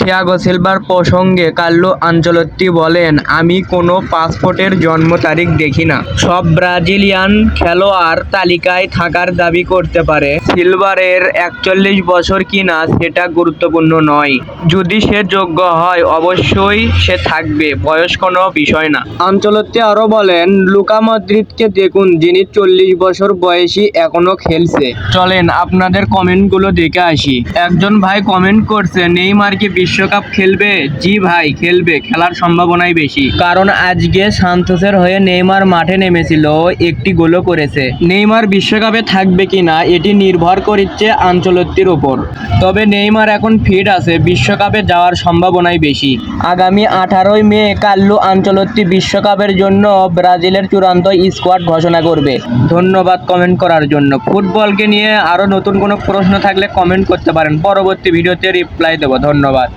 Thiago silver প্রসঙ্গে Carlo Ancelotti বলেন, আমি কোনো পাসপোর্টের জন্ম তারিখ দেখি না। সব ব্রাজিলিয়ান খেলোয়াড় তালিকায় থাকার দাবি করতে পারে। সিলভারের 41 বছর কিনা সেটা গুরুত্বপূর্ণ নয়। যদি সে যোগ্য হয় অবশ্যই সে থাকবে, বয়স কোনো বিষয় না। আনচেলত্তি আরও বলেন, লুকা মদ্রিদকে দেখুন, যিনি 40 বছর বয়সী এখনো খেলছে। চলেন আপনাদের কমেন্টগুলো দেখে আসি। একজন ভাই কমেন্ট করছে, নেইমার কি বিশ্বকাপ খেলবে? জি ভাই, খেলবে, খেলার সম্ভাবনাই বেশি। কারণ আজকে সান্তোসের হয়ে নেইমার মাঠে নেমেছিল, একটি গোলও করেছে। নেইমার বিশ্বকাপে থাকবে কিনা এটি নির্ভর করছে আনচেলত্তির উপর। তবে নেইমার এখন ফিট আছে, বিশ্বকাপে যাওয়ার সম্ভাবনাই বেশি। আগামী 18 মে কার্লো আনচেলত্তি বিশ্বকাপের জন্য ব্রাজিলের চূড়ান্ত স্কোয়াড ঘোষণা করবে। ধন্যবাদ কমেন্ট করার জন্য। ফুটবলকে নিয়ে আরও নতুন কোনো প্রশ্ন থাকলে কমেন্ট করতে পারেন, পরবর্তী ভিডিওতে রিপ্লাই দেব। ধন্যবাদ।